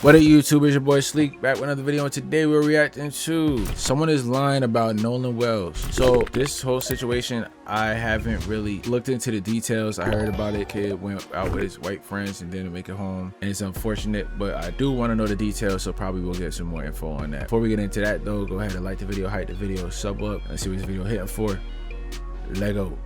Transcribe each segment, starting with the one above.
What up, YouTube? It's your boy Sleek back with another video, and today we're reacting to someone is lying about Nolan Wells. So this whole situation, I haven't really looked into the details. I heard about it. Kid went out with his white friends and didn't make it home, and it's unfortunate, but I do want to know the details, so probably we'll get some more info on that. Before we get into that though, go ahead and like the video, hype the video, sub up, and see what this video hitting for. Lego.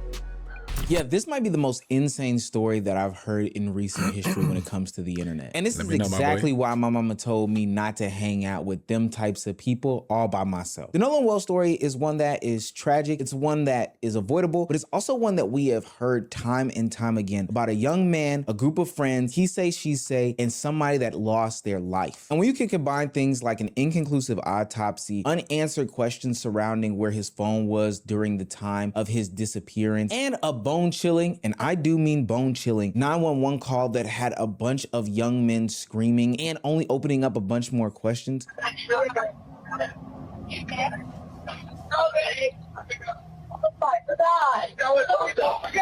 Yeah, this might be the most insane story that I've heard in recent history when it comes to the internet. And this is exactly why my mama told me not to hang out with them types of people all by myself. The Nolan Wells story is one that is tragic. It's one that is avoidable, but it's also one that we have heard time and time again about a young man, a group of friends, he say, she say, and somebody that lost their life. And when you can combine things like an inconclusive autopsy, unanswered questions surrounding where his phone was during the time of his disappearance, and a bone-chilling, and I do mean bone-chilling, 911 call that had a bunch of young men screaming and only opening up a bunch more questions.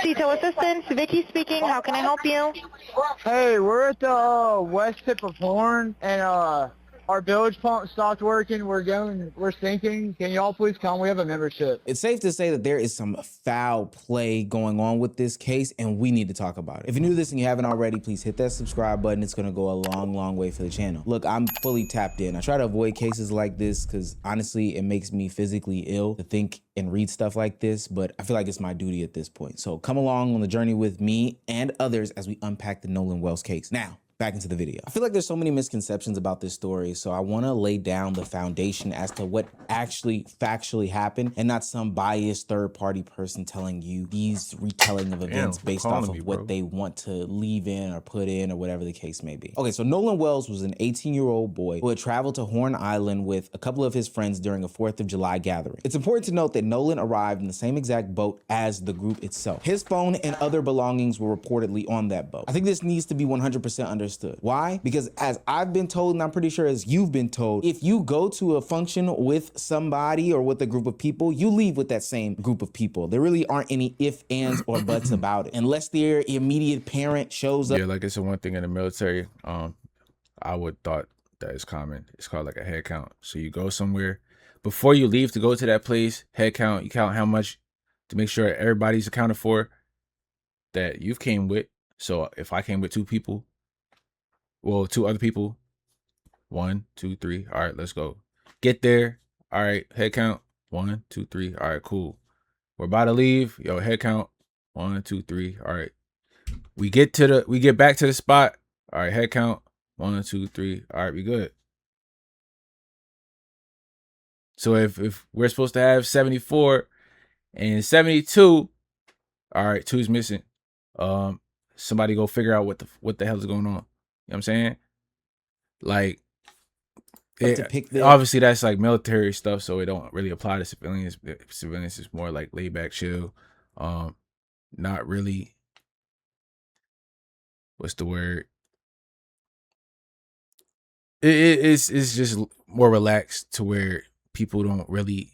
Detail assistance, Vicky speaking. How can I help you? Hey, we're at the west tip of Horn, and our bilge pump stopped working. We're sinking. Can y'all please come? We have a membership. It's safe to say that there is some foul play going on with this case, and we need to talk about it. If you're new to this and you haven't already, please hit that subscribe button. It's gonna go a long, long way for the channel. Look, I'm fully tapped in. I try to avoid cases like this because honestly, it makes me physically ill to think and read stuff like this, but I feel like it's my duty at this point. So come along on the journey with me and others as we unpack the Nolan Wells case. Now, back into the video. I feel like there's so many misconceptions about this story, so I want to lay down the foundation as to what actually factually happened and not some biased third-party person telling you these retelling of events based off of what they want to leave in or put in or whatever the case may be. Okay, so Nolan Wells was an 18-year-old boy who had traveled to Horn Island with a couple of his friends during a 4th of July gathering. It's important to note that Nolan arrived in the same exact boat as the group itself. His phone and other belongings were reportedly on that boat. I think this needs to be 100% understood. Why? Because as I've been told, and I'm pretty sure as you've been told, if you go to a function with somebody or with a group of people, you leave with that same group of people. There really aren't any ifs, ands, or buts about it. Unless their immediate parent shows up. Yeah, like it's the one thing in the military, I would thought that is common. It's called like a head count. So you go somewhere, before you leave to go to that place, head count, you count how much to make sure everybody's accounted for that you've came with. So if I came with 2 people, well, 2 other people, 1, 2, 3. All right, let's go. Get there. All right, head count. 1, 2, 3. All right, cool. We're about to leave. Yo, head count. 1, 2, 3. All right. We get back to the spot. All right, head count. 1, 2, 3. All right, we good. So if we're supposed to have 74 and 72, all right, 2's missing. Somebody go figure out what the hell is going on. You know what I'm saying? Like, obviously that's like military stuff, so it don't really apply to civilians. Civilians is more like laid back, chill. Not really, what's the word? It's just more relaxed to where people don't really,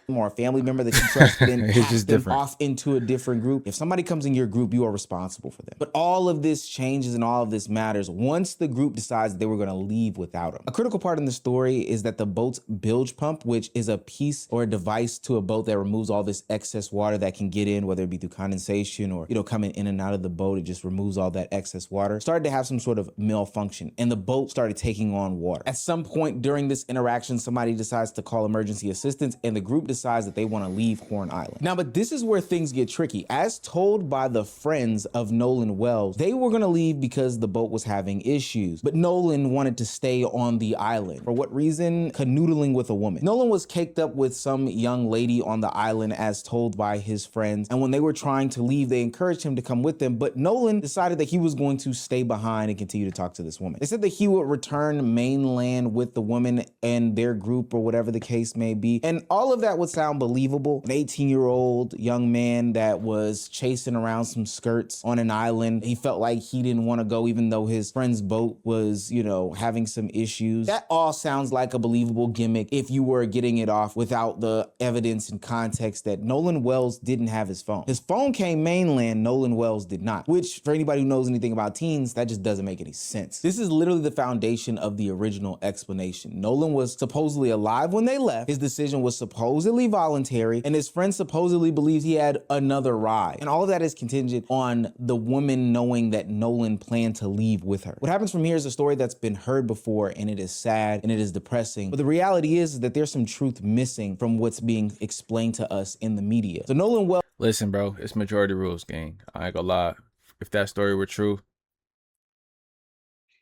or a family member that you trusted in, it's just them different. off into a different group. If somebody comes in your group, you are responsible for them. But all of this changes and all of this matters once the group decides they were going to leave without them. A critical part in the story is that the boat's bilge pump, which is a piece or a device to a boat that removes all this excess water that can get in, whether it be through condensation or, coming in and out of the boat, it just removes all that excess water, started to have some sort of malfunction, and the boat started taking on water. At some point during this interaction, somebody decides to call emergency assistance, and the group decides that they want to leave Horn Island. Now, but this is where things get tricky. As told by the friends of Nolan Wells, they were going to leave because the boat was having issues, but Nolan wanted to stay on the island. For what reason? Canoodling with a woman. Nolan was caked up with some young lady on the island as told by his friends, and when they were trying to leave, they encouraged him to come with them, but Nolan decided that he was going to stay behind and continue to talk to this woman. They said that he would return mainland with the woman and their group or whatever the case may be, and all of that was would sound believable. An 18-year-old young man that was chasing around some skirts on an island. He felt like he didn't want to go even though his friend's boat was, you know, having some issues. That all sounds like a believable gimmick if you were getting it off without the evidence and context that Nolan Wells didn't have his phone. His phone came mainland, Nolan Wells did not, which for anybody who knows anything about teens, that just doesn't make any sense. This is literally the foundation of the original explanation. Nolan was supposedly alive when they left. His decision was supposedly voluntary, and his friend supposedly believes he had another ride. And all of that is contingent on the woman knowing that Nolan planned to leave with her. What happens from here is a story that's been heard before, and it is sad and it is depressing. But the reality is that there's some truth missing from what's being explained to us in the media. So Nolan Wells. Listen, bro, it's majority rules, gang. I ain't gonna lie. If that story were true,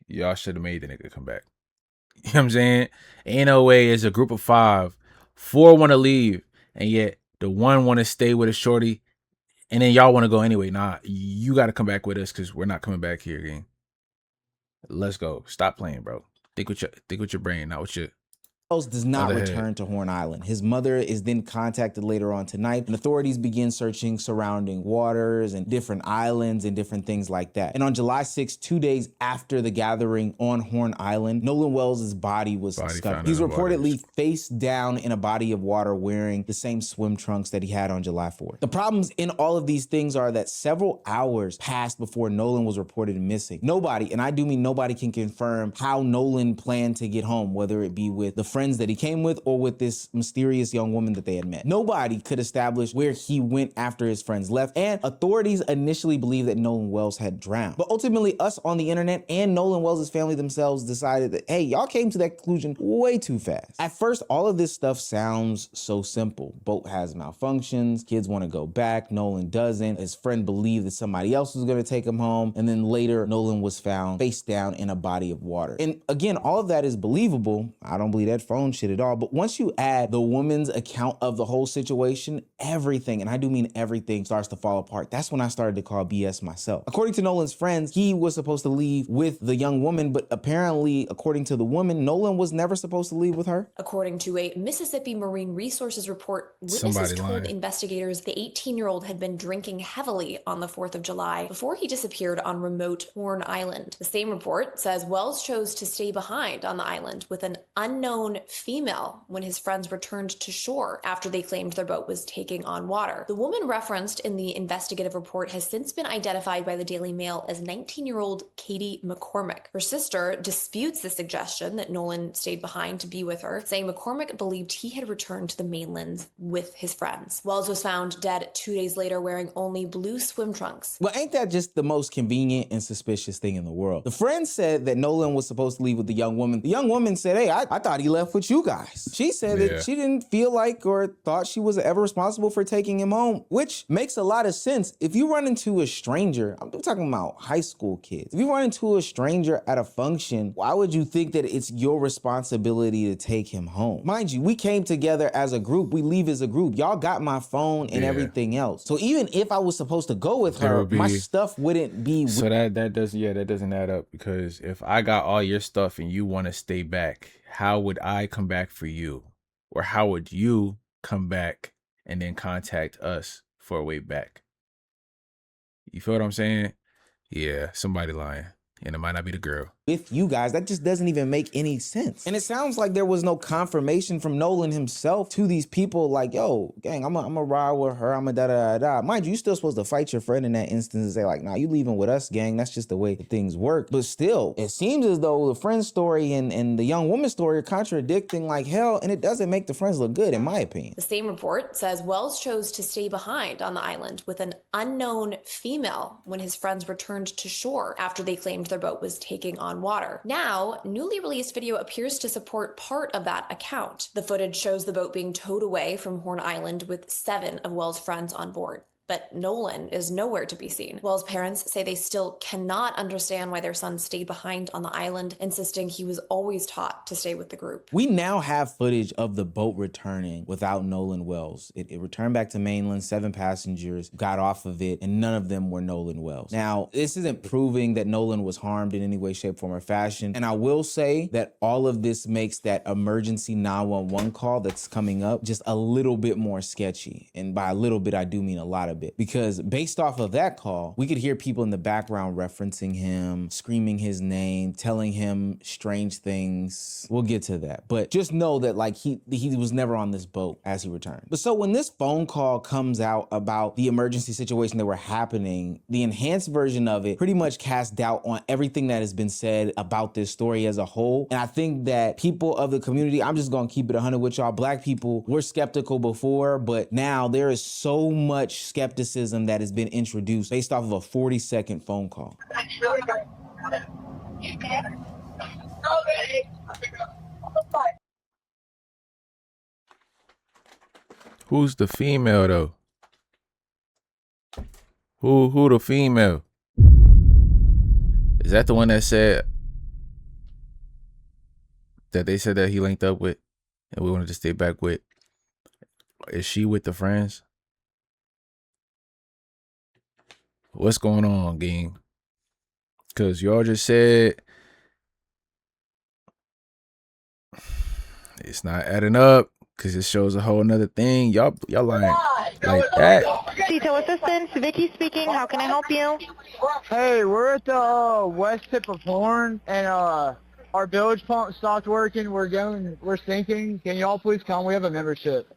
y'all should have made the nigga come back. You know what I'm saying? Ain't no way it's a group of 5. 4 want to leave, and yet the one want to stay with a shorty, and then y'all want to go anyway. Nah, you got to come back with us because we're not coming back here again. Let's go. Stop playing, bro. Think with your brain, not with your Does not other return head. to Horn Island. His mother is then contacted later on tonight, and authorities begin searching surrounding waters and different islands and different things like that. And on July 6th, 2 days after the gathering on Horn Island, Nolan Wells' body was discovered. He's reportedly face down in a body of water wearing the same swim trunks that he had on July 4th. The problems in all of these things are that several hours passed before Nolan was reported missing. Nobody, and I do mean nobody, can confirm how Nolan planned to get home, whether it be with the friends that he came with or with this mysterious young woman that they had met. Nobody could establish where he went after his friends left, and authorities initially believed that Nolan Wells had drowned. But ultimately, us on the internet and Nolan Wells' family themselves decided that, hey, y'all came to that conclusion way too fast. At first, all of this stuff sounds so simple. Boat has malfunctions, kids want to go back, Nolan doesn't, his friend believed that somebody else was going to take him home, and then later, Nolan was found face down in a body of water. And again, all of that is believable. I don't believe that phone shit at all. But once you add the woman's account of the whole situation, everything, and I do mean everything, starts to fall apart. That's when I started to call BS myself. According to Nolan's friends, he was supposed to leave with the young woman, but apparently, according to the woman, Nolan was never supposed to leave with her. According to a Mississippi Marine Resources report, witnesses told investigators the 18-year-old had been drinking heavily on the 4th of July before he disappeared on remote Horn Island. The same report says Wells chose to stay behind on the island with an unknown female when his friends returned to shore after they claimed their boat was taking on water. The woman referenced in the investigative report has since been identified by the Daily Mail as 19-year-old Katie McCormick. Her sister disputes the suggestion that Nolan stayed behind to be with her, saying McCormick believed he had returned to the mainland with his friends. Wells was found dead 2 days later wearing only blue swim trunks. Well, ain't that just the most convenient and suspicious thing in the world? The friend said that Nolan was supposed to leave with the young woman. The young woman said, hey, I thought he left with you guys. She said that she didn't feel like or thought she was ever responsible for taking him home, which makes a lot of sense. If you run into a stranger, I'm talking about high school kids. If you run into a stranger at a function, why would you think that it's your responsibility to take him home? Mind you, we came together as a group. We leave as a group. Y'all got my phone and everything else. So even if I was supposed to go with her, my stuff wouldn't be. So that doesn't add up, because if I got all your stuff and you want to stay back, how would I come back for you? Or how would you come back and then contact us for a way back? You feel what I'm saying? Yeah, somebody lying. And it might not be the girl. With you guys, that just doesn't even make any sense. And it sounds like there was no confirmation from Nolan himself to these people like, yo, gang, I'm a ride with her, I'm a da-da-da-da. Mind you, you're still supposed to fight your friend in that instance and say like, nah, you leaving with us, gang. That's just the way things work. But still, it seems as though the friend's story and the young woman's story are contradicting like hell, and it doesn't make the friends look good, in my opinion. The same report says Wells chose to stay behind on the island with an unknown female when his friends returned to shore after they claimed their boat was taking on water. Now, newly released video appears to support part of that account. The footage shows the boat being towed away from Horn Island with 7 of Wells' friends on board. But Nolan is nowhere to be seen. Wells' parents say they still cannot understand why their son stayed behind on the island, insisting he was always taught to stay with the group. We now have footage of the boat returning without Nolan Wells. It returned back to mainland, 7 passengers got off of it, and none of them were Nolan Wells. Now, this isn't proving that Nolan was harmed in any way, shape, form, or fashion. And I will say that all of this makes that emergency 911 call that's coming up just a little bit more sketchy. And by a little bit, I do mean a lot of bit. Because based off of that call, we could hear people in the background referencing him, screaming his name, telling him strange things. We'll get to that. But just know that like he was never on this boat as he returned. But so when this phone call comes out about the emergency situation that were happening, the enhanced version of it pretty much casts doubt on everything that has been said about this story as a whole. And I think that people of the community, I'm just gonna keep it 100 with y'all, Black people were skeptical before, but now there is so much skepticism that has been introduced based off of a 40-second phone call. Who's the female though? Who the female? Is that the one that said that they said that he linked up with and we wanted to stay back with? Is she with the friends? What's going on, gang? Cause y'all just said it's not adding up. Cause it shows a whole nother thing. Y'all lying like that. Detail assistance, Vicky speaking. How can I help you? Hey, we're at the west tip of Horn, and our bilge pump stopped working. We're sinking. Can y'all please come? We have a membership.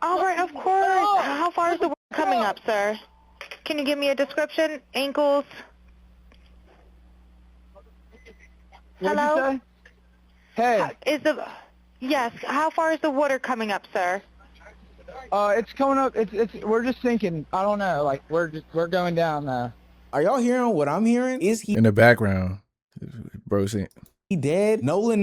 All right, of course. How far is the water coming up, sir? Can you give me a description? Ankles? What'd Hello? you say? Hey, Yes, how far is the water coming up, sir? it's coming up. We're just sinking. I don't know. Like we're going down now. Are y'all hearing what I'm hearing? Is he In the background, bro saying, dead? Nolan,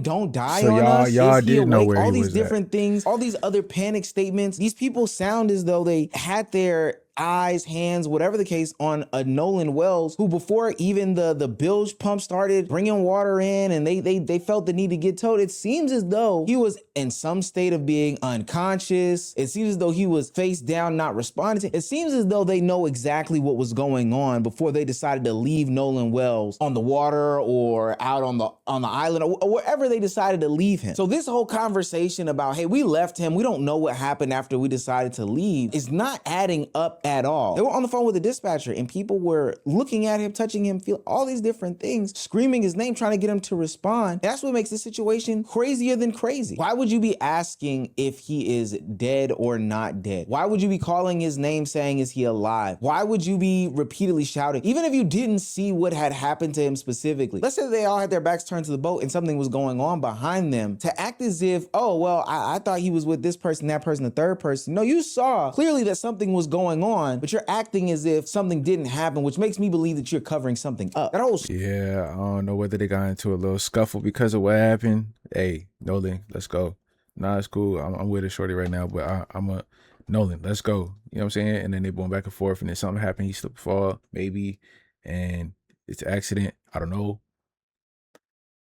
don't die So on us. y'all Is he did know awake? where All he these was different things, all these other panic statements. These people sound as though they had their eyes, hands, whatever the case, on a Nolan Wells, who before even the bilge pump started bringing water in and they felt the need to get towed, it seems as though he was in some state of being unconscious. It seems as though he was face down, not responding. It seems as though they know exactly what was going on before they decided to leave Nolan Wells on the water or out on the island or wherever they decided to leave him. So this whole conversation about, hey, we left him, we don't know what happened after we decided to leave, is not adding up at all. They were on the phone with the dispatcher and people were looking at him, touching him, feel all these different things, screaming his name, trying to get him to respond. That's what makes the situation crazier than crazy. Why would you be asking if he is dead or not dead? Why would you be calling his name saying, is he alive? Why would you be repeatedly shouting? Even if you didn't see what had happened to him specifically, let's say they all had their backs turned to the boat and something was going on behind them, to act as if, oh, well, I thought he was with this person, that person, the third person. No, you saw clearly that something was going on, but you're acting as if something didn't happen, which makes me believe that you're covering something up. That whole yeah, I don't know whether they got into a little scuffle because of what happened. Hey, Nolan, let's go. Nah, it's cool. I'm with a shorty right now, but I'm a Nolan, let's go. You know what I'm saying? And then they going back and forth, and then something happened. He slipped, fall, maybe, and it's an accident. I don't know.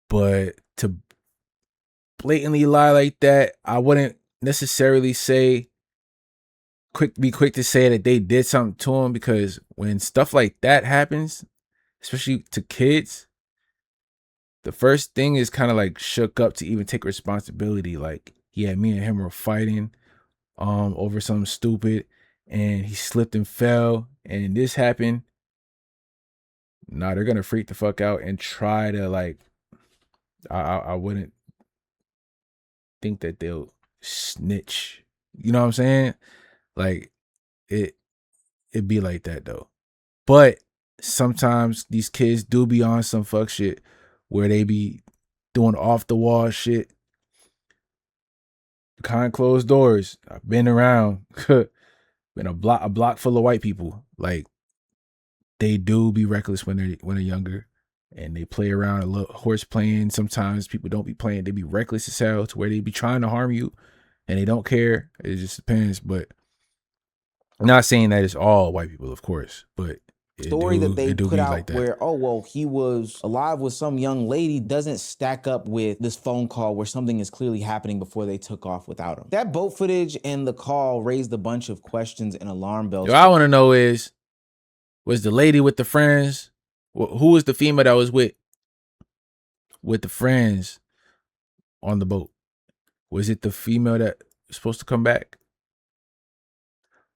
But to blatantly lie like that, I wouldn't necessarily say be quick to say that they did something to him, because when stuff like that happens, especially to kids, the first thing is kind of like shook up to even take responsibility. Like, yeah, me and him were fighting over something stupid and he slipped and fell and this happened. Nah, they're gonna freak the fuck out and try to, like, I wouldn't think that they'll snitch. You know what I'm saying? Like, it'd be like that though. But sometimes these kids do be on some fuck shit where they be doing off the wall shit behind closed doors. I've been around, been a block full of white people. Like, they do be reckless when they're younger, and they play around a little horse playing. Sometimes people don't be playing; they be reckless as hell to where they be trying to harm you, and they don't care. It just depends. But I'm not saying that it's all white people, of course, but story that they it do put be like out that. where, oh, well, he was alive with some young lady doesn't stack up with this phone call where something is clearly happening before they took off without him. That boat footage and the call raised a bunch of questions and alarm bells. What I want to know is, was the lady with the friends, who was the female that was with the friends on the boat? Was it the female that was supposed to come back?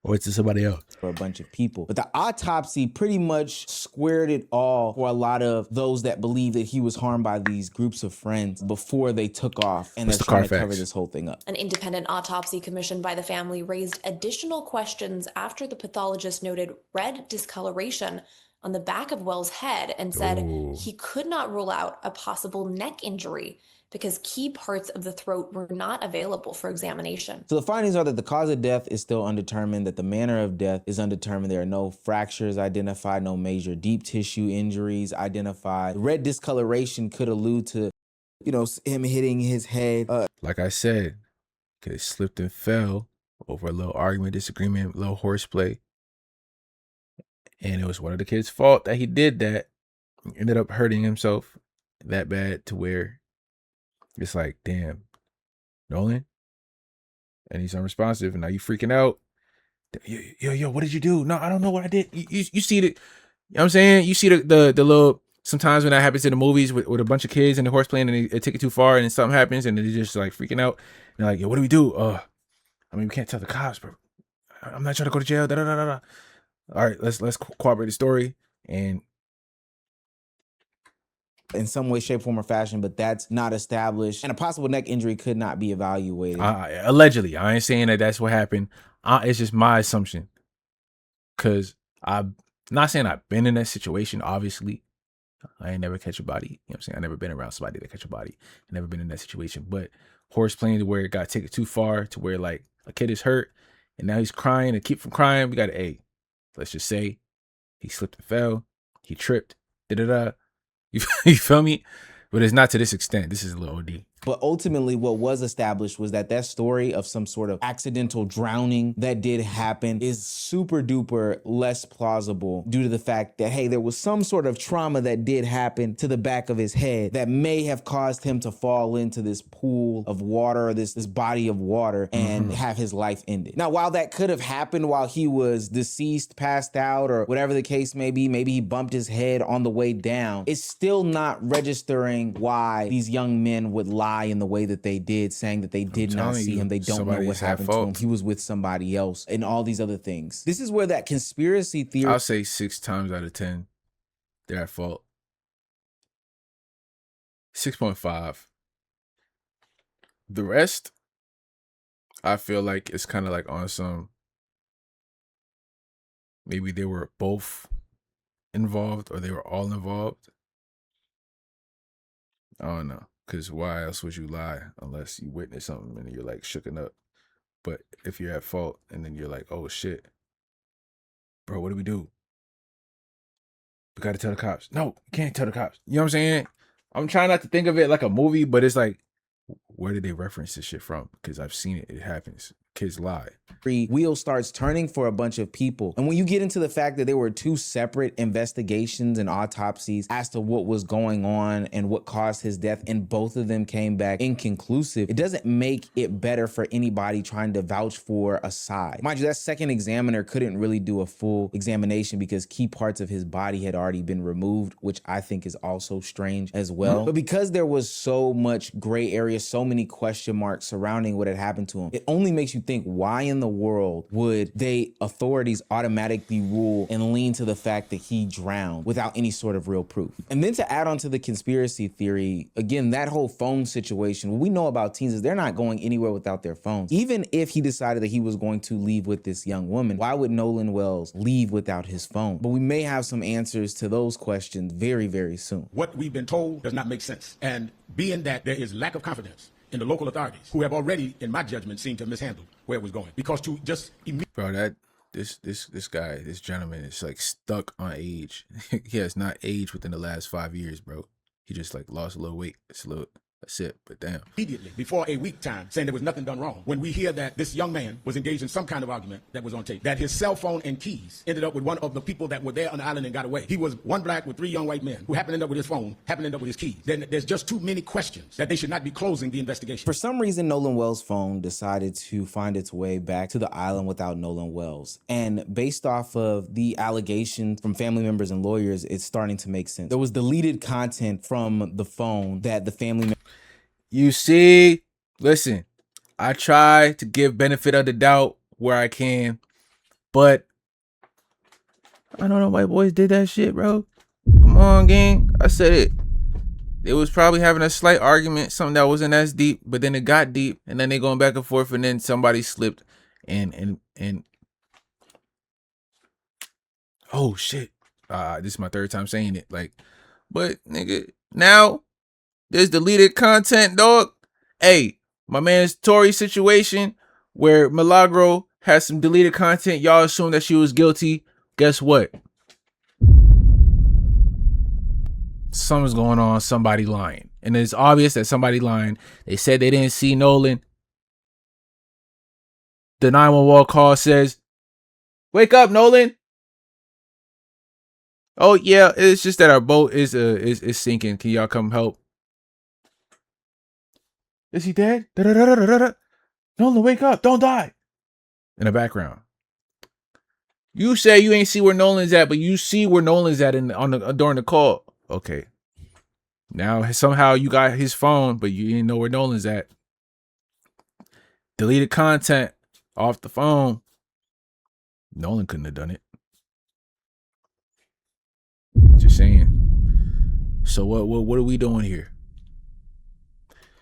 Or it's somebody else? For a bunch of people. But the autopsy pretty much squared it all for a lot of those that believe that he was harmed by these groups of friends before they took off, and they're trying to cover this whole thing up. An independent autopsy commissioned by the family raised additional questions after the pathologist noted red discoloration on the back of Wells' head and said he could not rule out a possible neck injury because key parts of the throat were not available for examination. So the findings are that the cause of death is still undetermined, that the manner of death is undetermined. There are no fractures identified, no major deep tissue injuries identified. Red discoloration could allude to, you know, him hitting his head. Like I said, could have slipped and fell over a little argument, disagreement, a little horseplay. And it was one of the kids' fault that he did that. He ended up hurting himself that bad to where it's like, damn, Nolan, and he's unresponsive, and now you freaking out. Yo, what did you do? No, I don't know what I did. You see the, you know what I'm saying? You see the little, sometimes when that happens in the movies with a bunch of kids and the horse playing and they take it too far and something happens and they're just like freaking out. And they're like, yo, what do we do? I mean, we can't tell the cops, bro. I'm not trying to go to jail. Da, da, da, da, da. All right, let's cooperate the story. And in some way, shape, form, or fashion, but that's not established. And a possible neck injury could not be evaluated. Allegedly, I ain't saying that that's what happened. It's just my assumption. Because I'm not saying I've been in that situation, obviously. I ain't never catch a body. You know what I'm saying? I never been around somebody that catch a body. I never been in that situation. But horse playing to where it got taken too far to where like a kid is hurt and now he's crying and keep from crying. We got to, let's just say he slipped and fell. He tripped. Da-da-da. You feel me? But it's not to this extent. This is a little OD. But ultimately, what was established was that that story of some sort of accidental drowning that did happen is super duper less plausible due to the fact that, hey, there was some sort of trauma that did happen to the back of his head that may have caused him to fall into this pool of water, or this body of water, and have his life ended. Now, while that could have happened while he was deceased, passed out, or whatever the case may be, maybe he bumped his head on the way down, it's still not registering why these young men would lie in the way that they did, saying that they did not see him, they don't know what happened to him, he was with somebody else, and all these other things. This is where that conspiracy theory— I'll say 6 times out of 10, they're at fault. 6.5. The rest, I feel like it's kind of like on some, maybe they were both involved or they were all involved. I don't know. Because why else would you lie unless you witness something and you're like shooken up? But if you're at fault and then you're like, oh shit, bro, what do we do? We got to tell the cops. No, you can't tell the cops. You know what I'm saying? I'm trying not to think of it like a movie, but it's like, where did they reference this shit from? Because I've seen it. It happens. Kids lie. Wheel starts turning for a bunch of people. And when you get into the fact that there were 2 separate investigations and autopsies as to what was going on and what caused his death, and both of them came back inconclusive, it doesn't make it better for anybody trying to vouch for a side. Mind you, that second examiner couldn't really do a full examination because key parts of his body had already been removed, which I think is also strange as well. But because there was so much gray area, so many question marks surrounding what had happened to him, it only makes you think, why in the world would authorities automatically rule and lean to the fact that he drowned without any sort of real proof? And then to add on to the conspiracy theory, again, that whole phone situation, what we know about teens is they're not going anywhere without their phones. Even if he decided that he was going to leave with this young woman, why would Nolan Wells leave without his phone? But we may have some answers to those questions very, very soon. What we've been told does not make sense. And being that there is lack of confidence in the local authorities, who have already, in my judgment, seemed to have mishandled where it was going. Because to just bro, that this guy, this gentleman is like stuck on age. He has not aged within the last 5 years, bro. He just like lost a little weight. It's a little That's it. But damn. Immediately, before a week time, saying there was nothing done wrong. When we hear that this young man was engaged in some kind of argument that was on tape, that his cell phone and keys ended up with one of the people that were there on the island and got away. He was one black with 3 young white men who happened to end up with his phone, happened to end up with his keys. Then there's just too many questions that they should not be closing the investigation. For some reason, Nolan Wells' phone decided to find its way back to the island without Nolan Wells. And based off of the allegations from family members and lawyers, it's starting to make sense. There was deleted content from the phone that the family You see, listen, I try to give benefit of the doubt where I can, but I don't know why boys did that shit, bro. Come on, gang. I said it. It was probably having a slight argument, something that wasn't as deep, but then it got deep, and then they going back and forth, and then somebody slipped, and oh shit. This is my 3rd time saying it. Like, but nigga, now there's deleted content, dog. Hey, my man's Tory situation where Milagro has some deleted content. Y'all assume that she was guilty. Guess what? Something's going on. Somebody lying. And it's obvious that somebody lying. They said they didn't see Nolan. The 911 call says, "Wake up, Nolan." Oh yeah, it's just that our boat is sinking. Can y'all come help? Is he dead? Da-da-da-da-da-da. Nolan, wake up. Don't die. In the background. You say you ain't see where Nolan's at, but you see where Nolan's at during the call. Okay. Now somehow you got his phone, but you didn't know where Nolan's at. Deleted content off the phone. Nolan couldn't have done it. Just saying. So what are we doing here?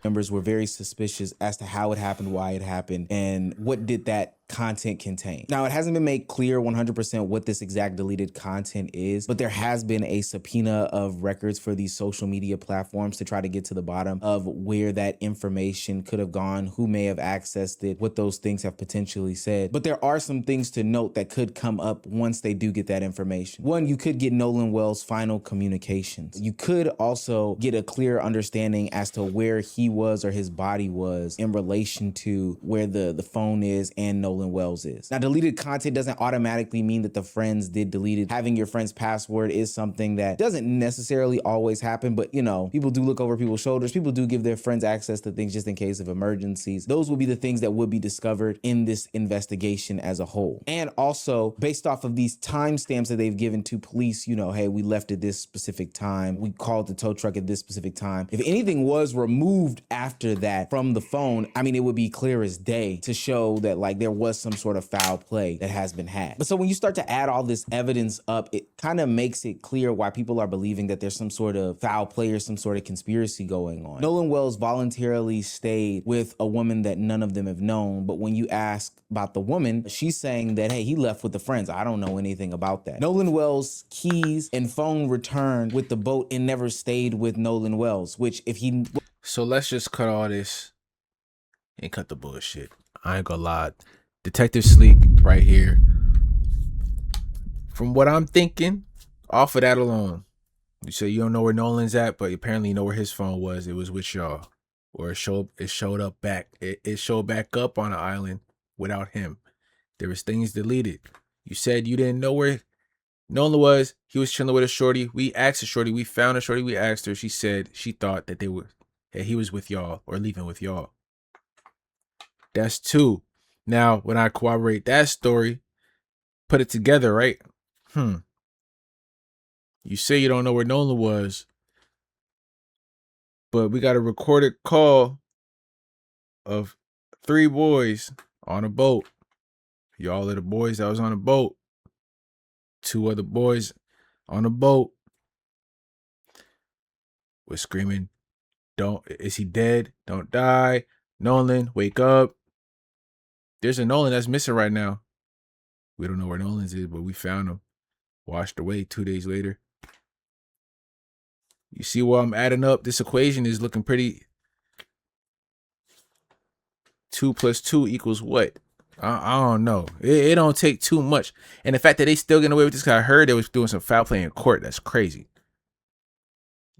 members were very suspicious as to how it happened, why it happened, and what did that content contain. Now, it hasn't been made clear 100% what this exact deleted content is, but there has been a subpoena of records for these social media platforms to try to get to the bottom of where that information could have gone, who may have accessed it, what those things have potentially said. But there are some things to note that could come up once they do get that information. One, you could get Nolan Wells' final communications. You could also get a clear understanding as to where he was or his body was in relation to where the phone is and Nolan Wells is. Now, deleted content doesn't automatically mean that the friends did delete it. Having your friend's password is something that doesn't necessarily always happen, but you know, people do look over people's shoulders. People do give their friends access to things just in case of emergencies. Those will be the things that would be discovered in this investigation as a whole. And also, based off of these timestamps that they've given to police, you know, hey, we left at this specific time. We called the tow truck at this specific time. If anything was removed after that from the phone, I mean, it would be clear as day to show that like there was some sort of foul play that has been had. But so when you start to add all this evidence up, it kind of makes it clear why people are believing that there's some sort of foul play or some sort of conspiracy going on. Nolan Wells voluntarily stayed with a woman that none of them have known, but when you ask about the woman, she's saying that, hey, he left with the friends. I don't know anything about that. Nolan Wells' keys and phone returned with the boat and never stayed with Nolan Wells, which if he... So let's just cut all this and cut the bullshit. I ain't gonna lie. Detective Sleek right here. From what I'm thinking, off of that alone, you say you don't know where Nolan's at, but apparently you know where his phone was. It was with y'all. Or it showed up back. It showed back up on the island without him. There was things deleted. You said you didn't know where Nolan was. He was chilling with a shorty. We asked a shorty. We found a shorty. We asked her. She said she thought that he was with y'all or leaving with y'all. That's two. Now, when I corroborate that story, put it together, right? You say you don't know where Nolan was, but we got a recorded call of 3 boys on a boat. Y'all are the boys that was on a boat. 2 other boys on a boat was screaming, is he dead? Don't die. Nolan, wake up. There's a Nolan that's missing right now. We don't know where Nolan's is, but we found him. Washed away 2 days later. You see what I'm adding up? This equation is looking pretty. 2 + 2 = what? I don't know. It don't take too much. And the fact that they still getting away with this, I heard they was doing some foul play in court. That's crazy.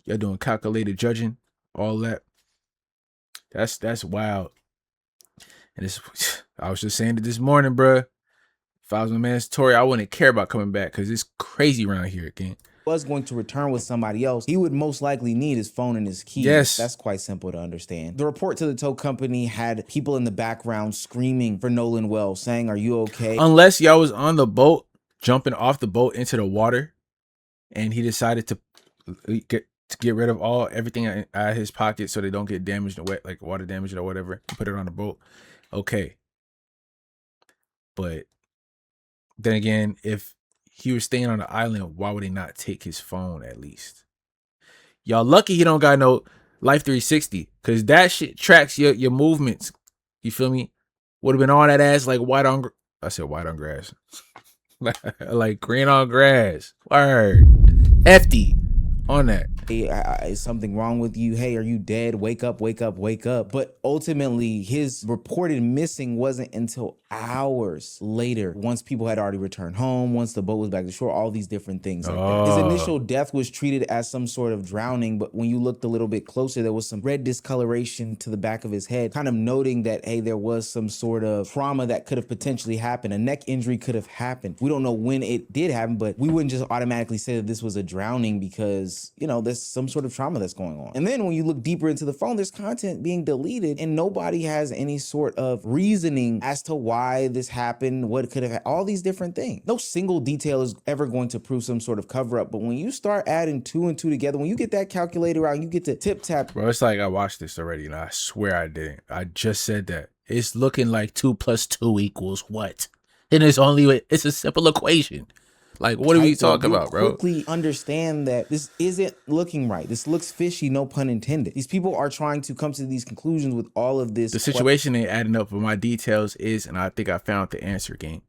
Y'all doing calculated judging, all that. That's wild. And it's I was just saying it this morning, bro. If I was a mandatory, I wouldn't care about coming back because it's crazy around here again. Was going to return with somebody else, he would most likely need his phone and his keys. Yes. That's quite simple to understand. The report to the tow company had people in the background screaming for Nolan Wells, saying, "Are you okay?" Unless y'all was on the boat, jumping off the boat into the water, and he decided to get rid of everything out of his pocket so they don't get damaged or wet, like water damage or whatever, put it on the boat. Okay. But then again, if he was staying on the island, why would he not take his phone at least? Y'all lucky he don't got no Life 360, because that shit tracks your movements. You feel me? Would have been on that ass like white on grass. Like green on grass. Word. Hefty on that. Hey, is something wrong with you? Hey, are you dead? Wake up, wake up, wake up. But ultimately, his reported missing wasn't until hours later, once people had already returned home, once the boat was back to shore, all these different things like that. His initial death was treated as some sort of drowning, but when you looked a little bit closer, there was some red discoloration to the back of his head, kind of noting that, hey, there was some sort of trauma that could have potentially happened. A neck injury could have happened. We don't know when it did happen, but we wouldn't just automatically say that this was a drowning because, you know, there's some sort of trauma that's going on. And then when you look deeper into the phone, there's content being deleted and nobody has any sort of reasoning as to why this happened, what could have, all these different things. No single detail is ever going to prove some sort of cover up. But when you start adding 2 and 2 together, when you get that calculator out, you get to tip tap. Bro, it's like I watched this already and I swear I didn't. I just said that. It's looking like 2 + 2 = what? And it's a simple equation. Like, what are we talking about, bro? Quickly understand that this isn't looking right. This looks fishy, no pun intended. These people are trying to come to these conclusions with all of this. The situation ain't adding up with my details is, and I think I found the answer, gang.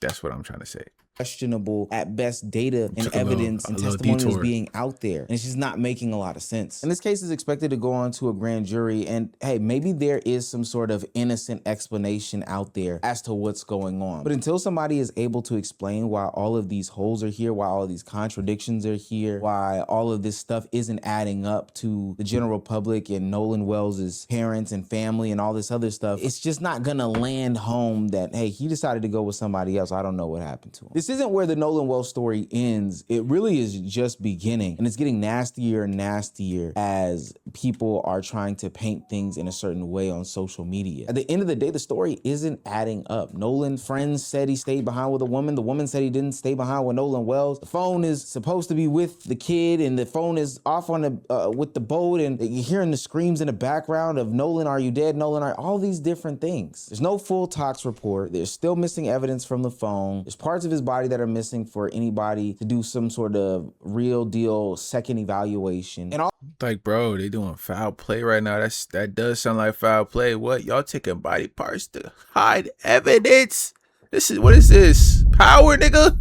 That's what I'm trying to say. Questionable at best data and evidence and testimonials being out there, and it's just not making a lot of sense. And this case is expected to go on to a grand jury, and hey, maybe there is some sort of innocent explanation out there as to what's going on, but until somebody is able to explain why all of these holes are here, why all of these contradictions are here, why all of this stuff isn't adding up to the general public and Nolan Wells's parents and family and all this other stuff, it's just not gonna land home that, hey, he decided to go with somebody else. I don't know what happened to him. This isn't where the Nolan Wells story ends. It really is just beginning, and it's getting nastier and nastier as people are trying to paint things in a certain way on social media. At the end of the day, the story isn't adding up. Nolan's friends said he stayed behind with a woman. The woman said he didn't stay behind with Nolan Wells. The phone is supposed to be with the kid, and the phone is off on the with the boat, and you're hearing the screams in the background of Nolan, are you dead? Nolan, all these different things. There's no full tox report. There's still missing evidence from the phone. There's parts of his body that are missing for anybody to do some sort of real deal second evaluation. And all like, bro, they doing foul play right now. That does sound like foul play. What? Y'all taking body parts to hide evidence? What is this? Power, nigga?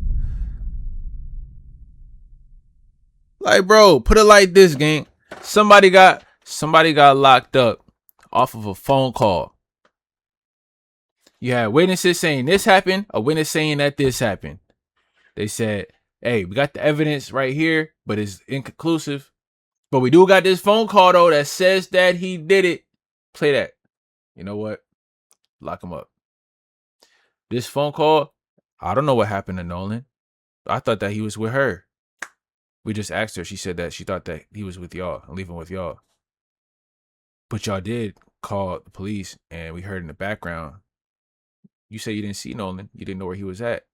Like, bro, put it like this, gang. Somebody got locked up off of a phone call. You had witnesses saying this happened, a witness saying that this happened. They said, hey, we got the evidence right here, but it's inconclusive. But we do got this phone call, though, that says that he did it. Play that. You know what? Lock him up. This phone call, I don't know what happened to Nolan. I thought that he was with her. We just asked her. She said that she thought that he was with y'all and leaving with y'all. But y'all did call the police, and we heard in the background, you say you didn't see Nolan. You didn't know where he was at.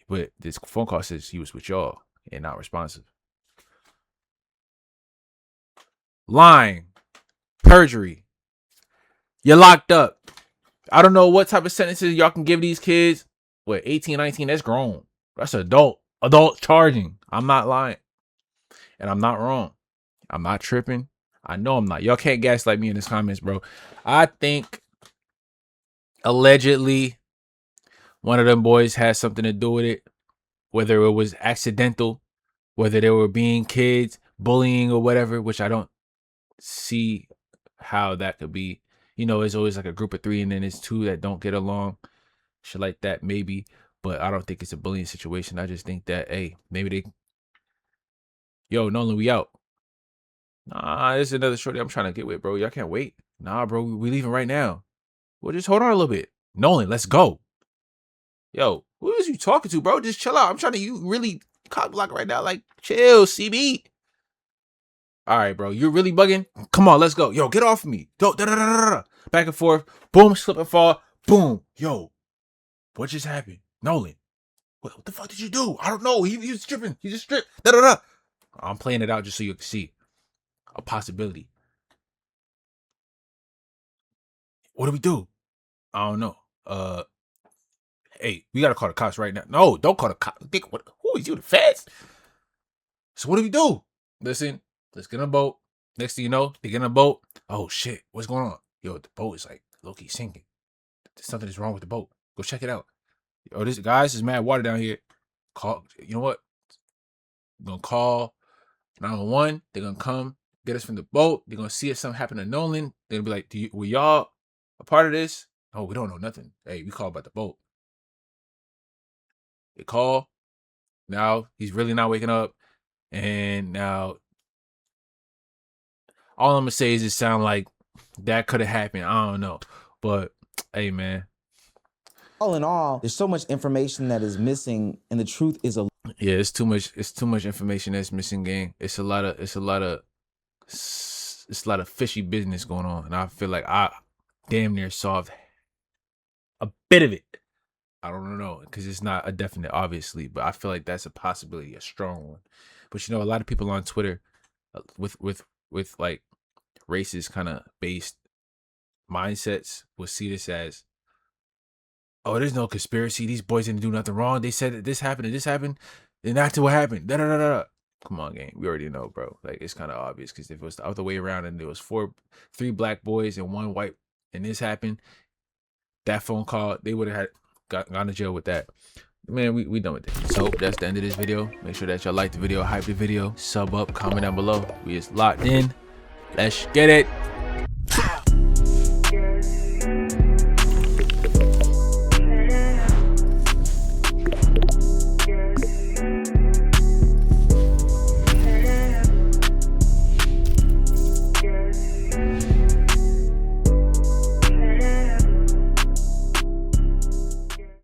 But this phone call says he was with y'all and not responsive. Lying. Perjury. You're locked up. I don't know what type of sentences y'all can give these kids. What, 18, 19? That's grown. That's adult. Adult charging. I'm not lying. And I'm not wrong. I'm not tripping. I know I'm not. Y'all can't gaslight me in the comments, bro. I think allegedly one of them boys had something to do with it. Whether it was accidental, whether they were being kids, bullying or whatever, which I don't see how that could be. You know, it's always like a group of 3 and then it's 2 that don't get along. Shit like that, maybe. But I don't think it's a bullying situation. I just think that, hey, maybe Nolan, we out. Nah, this is another shorty I'm trying to get with, bro. Y'all can't wait. Nah, bro, we leaving right now. Well, just hold on a little bit. Nolan, let's go. Yo, who is you talking to, bro? Just chill out. I'm trying to, you really cock block right now. Like, chill, CB. All right, bro. You're really bugging? Come on, let's go. Yo, get off of me. Go, da-da-da-da-da. Back and forth. Boom, slip and fall. Boom. Yo, what just happened? Nolan, what the fuck did you do? I don't know. He was stripping. He just stripped. Da-da-da. I'm playing it out just so you can see a possibility. What do we do? I don't know. Hey, we gotta call the cops right now. No, don't call the cops. Who is you, the feds? So what do we do? Listen, let's get on a boat. Next thing you know, they get on a boat. Oh shit, what's going on? Yo, the boat is like low-key sinking. Something is wrong with the boat. Go check it out. Yo, guys, there's mad water down here. Call, you know what? We're gonna call 911. They're gonna come get us from the boat. They're gonna see if something happened to Nolan. They're gonna be like, were y'all a part of this? Oh, we don't know nothing. Hey, we called about the boat. They call. Now he's really not waking up. And now all I'm gonna say is it sound like that could have happened. I don't know. But hey, man. All in all, there's so much information that is missing, and the truth is a yeah, it's too much information that's missing, gang. It's a lot of fishy business going on. And I feel like I damn near solved a bit of it. I don't know, because it's not a definite, obviously, but I feel like that's a possibility, a strong one. But you know, a lot of people on Twitter with like racist kind of based mindsets will see this as, oh, there's no conspiracy. These boys didn't do nothing wrong. They said that this happened and this happened, and that's what happened. Da da da da. Come on, gang. We already know, bro. Like, it's kind of obvious, because if it was the other way around and there was 3 black boys and 1 white, and this happened, that phone call, they would have gone to jail with that. Man, we done with this. So that's the end of this video. Make sure that y'all like the video, hype the video, sub up, comment down below. We is locked in. Let's get it.